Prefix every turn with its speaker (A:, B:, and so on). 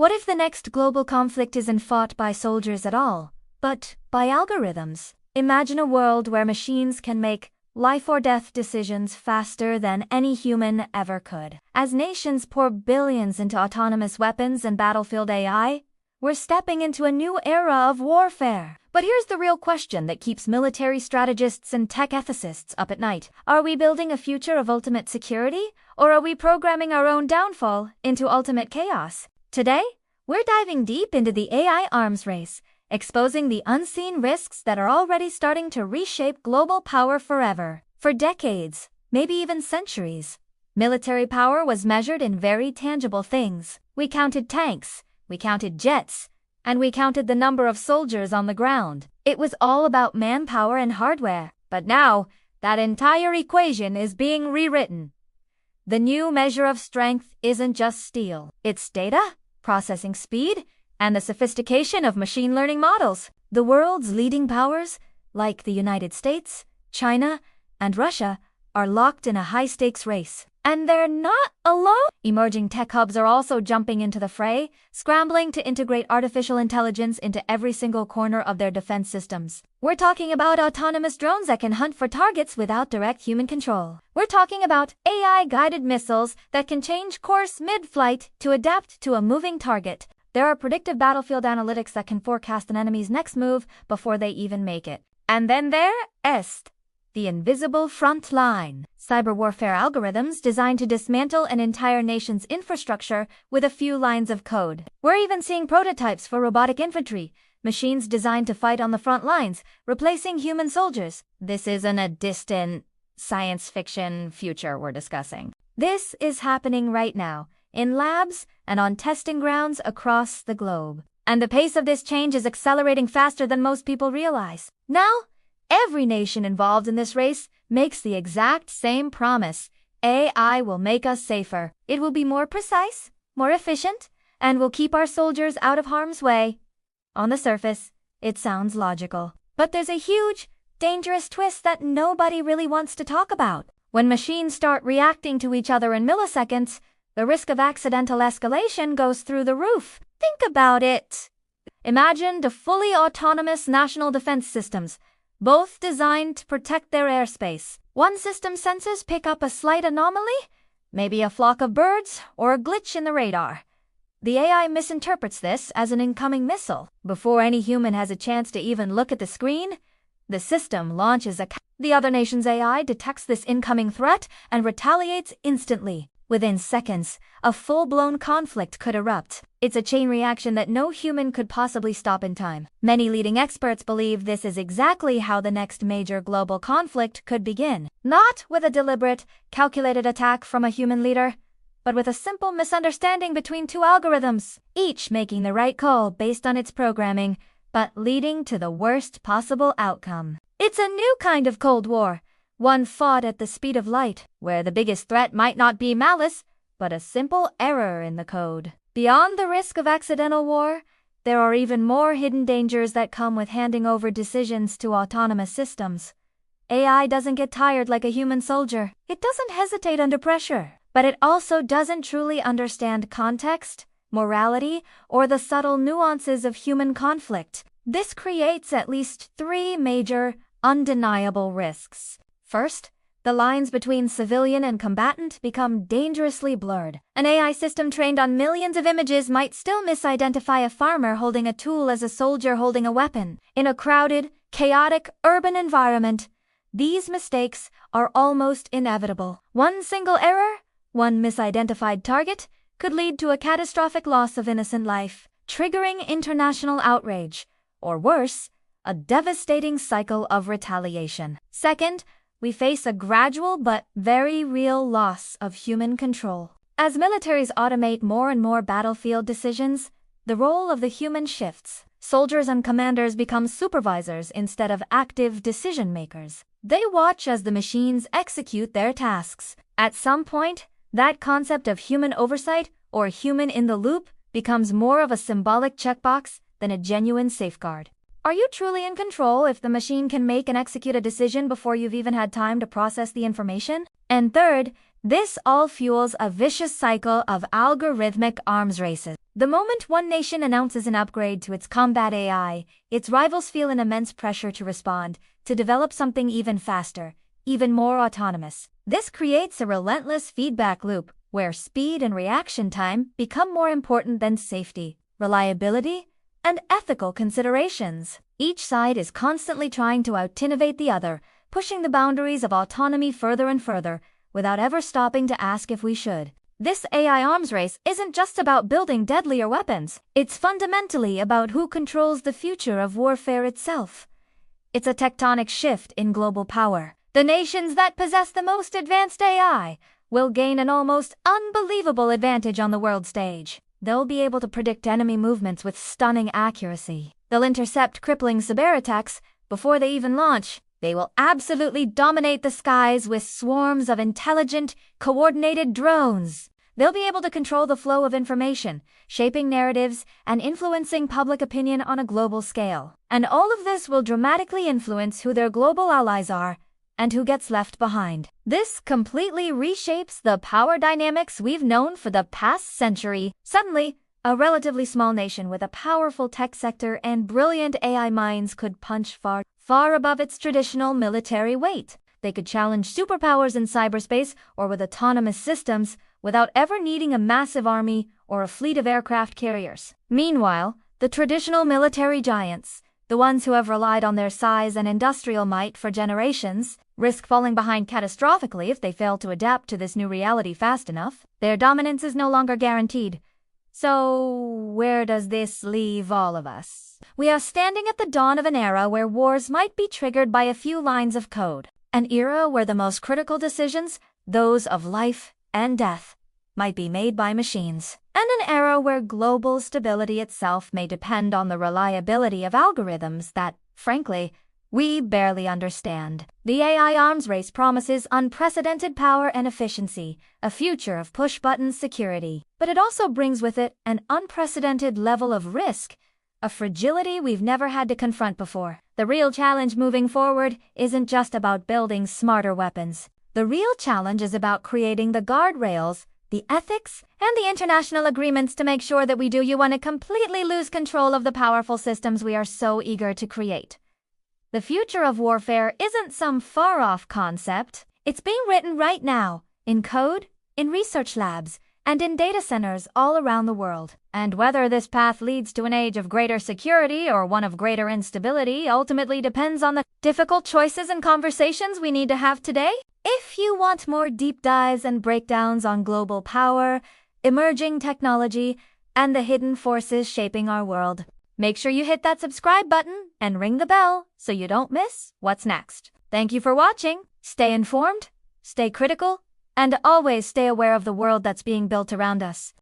A: What if the next global conflict isn't fought by soldiers at all, but by algorithms? Imagine a world where machines can make life or death decisions faster than any human ever could. As nations pour billions into autonomous weapons and battlefield AI, we're stepping into a new era of warfare. But here's the real question that keeps military strategists and tech ethicists up at night. Are we building a future of ultimate security, or are we programming our own downfall into ultimate chaos? Today, we're diving deep into the AI arms race, exposing the unseen risks that are already starting to reshape global power forever. For decades, maybe even centuries, military power was measured in very tangible things. We counted tanks, we counted jets, and we counted the number of soldiers on the ground. It was all about manpower and hardware. But now, that entire equation is being rewritten. The new measure of strength isn't just steel. It's data, processing speed, and the sophistication of machine learning models. The world's leading powers, like the United States, China, and Russia, are locked in a high-stakes race. And they're not alone. Emerging tech hubs are also jumping into the fray, scrambling to integrate artificial intelligence into every single corner of their defense systems. We're talking about autonomous drones that can hunt for targets without direct human control. We're talking about AI-guided missiles that can change course mid-flight to adapt to a moving target. There are predictive battlefield analytics that can forecast an enemy's next move before they even make it. And then there is the invisible front line. Cyber warfare algorithms designed to dismantle an entire nation's infrastructure with a few lines of code. We're even seeing prototypes for robotic infantry, machines designed to fight on the front lines, replacing human soldiers. This isn't a distant science fiction future we're discussing. This is happening right now, in labs and on testing grounds across the globe. And the pace of this change is accelerating faster than most people realize. Now, every nation involved in this race makes the exact same promise. AI will make us safer. It will be more precise, more efficient, and will keep our soldiers out of harm's way. On the surface, it sounds logical. But there's a huge, dangerous twist that nobody really wants to talk about. When machines start reacting to each other in milliseconds, the risk of accidental escalation goes through the roof. Think about it. Imagine the fully autonomous national defense systems, both designed to protect their airspace. One system's sensors pick up a slight anomaly, maybe a flock of birds or a glitch in the radar. The AI misinterprets this as an incoming missile. Before any human has a chance to even look at the screen, the system launches the other nation's AI detects this incoming threat and retaliates instantly. Within seconds, a full-blown conflict could erupt. It's a chain reaction that no human could possibly stop in time. Many leading experts believe this is exactly how the next major global conflict could begin. Not with a deliberate, calculated attack from a human leader, but with a simple misunderstanding between two algorithms, each making the right call based on its programming, but leading to the worst possible outcome. It's a new kind of Cold War, one fought at the speed of light, where the biggest threat might not be malice, but a simple error in the code. Beyond the risk of accidental war, there are even more hidden dangers that come with handing over decisions to autonomous systems. AI doesn't get tired like a human soldier. It doesn't hesitate under pressure. But it also doesn't truly understand context, morality, or the subtle nuances of human conflict. This creates at least three major, undeniable risks. First, the lines between civilian and combatant become dangerously blurred. An AI system trained on millions of images might still misidentify a farmer holding a tool as a soldier holding a weapon. In a crowded, chaotic, urban environment, these mistakes are almost inevitable. One single error, one misidentified target, could lead to a catastrophic loss of innocent life, triggering international outrage, or worse, a devastating cycle of retaliation. Second, we face a gradual but very real loss of human control. As militaries automate more and more battlefield decisions, the role of the human shifts. Soldiers and commanders become supervisors instead of active decision-makers. They watch as the machines execute their tasks. At some point, that concept of human oversight, or human in the loop, becomes more of a symbolic checkbox than a genuine safeguard. Are you truly in control if the machine can make and execute a decision before you've even had time to process the information? And third, This all fuels a vicious cycle of algorithmic arms races. The moment one nation announces an upgrade to its combat AI, its rivals feel an immense pressure to respond, to develop something even faster, even more autonomous. This creates a relentless feedback loop, where speed and reaction time become more important than safety, reliability, and ethical considerations. Each side is constantly trying to out-innovate the other, pushing the boundaries of autonomy further and further, without ever stopping to ask if we should. This AI arms race isn't just about building deadlier weapons. It's fundamentally about who controls the future of warfare itself. It's a tectonic shift in global power. The nations that possess the most advanced AI will gain an almost unbelievable advantage on the world stage. They'll be able to predict enemy movements with stunning accuracy. They'll intercept crippling cyberattacks before they even launch. They will absolutely dominate the skies with swarms of intelligent, coordinated drones. They'll be able to control the flow of information, shaping narratives and influencing public opinion on a global scale. And all of this will dramatically influence who their global allies are and who gets left behind. This completely reshapes the power dynamics we've known for the past century. Suddenly, a relatively small nation with a powerful tech sector and brilliant AI minds could punch far above its traditional military weight. They could challenge superpowers in cyberspace or with autonomous systems without ever needing a massive army or a fleet of aircraft carriers. Meanwhile, the traditional military giants, the ones who have relied on their size and industrial might for generations, risk falling behind catastrophically if they fail to adapt to this new reality fast enough. Their dominance is no longer guaranteed. So, where does this leave all of us? We are standing at the dawn of an era where wars might be triggered by a few lines of code. An era where the most critical decisions, those of life and death, might be made by machines. And an era where global stability itself may depend on the reliability of algorithms that, frankly, we barely understand. The AI arms race promises unprecedented power and efficiency, a future of push-button security. But it also brings with it an unprecedented level of risk, a fragility we've never had to confront before. The real challenge moving forward isn't just about building smarter weapons. The real challenge is about creating the guardrails, the ethics, and the international agreements to make sure that we do want to completely lose control of the powerful systems we are so eager to create. The future of warfare isn't some far-off concept. It's being written right now, in code, in research labs, and in data centers all around the world. And whether this path leads to an age of greater security or one of greater instability ultimately depends on the difficult choices and conversations we need to have today. If you want more deep dives and breakdowns on global power, emerging technology, and the hidden forces shaping our world, make sure you hit that subscribe button and ring the bell so you don't miss what's next. Thank you for watching. Stay informed, stay critical, and always stay aware of the world that's being built around us.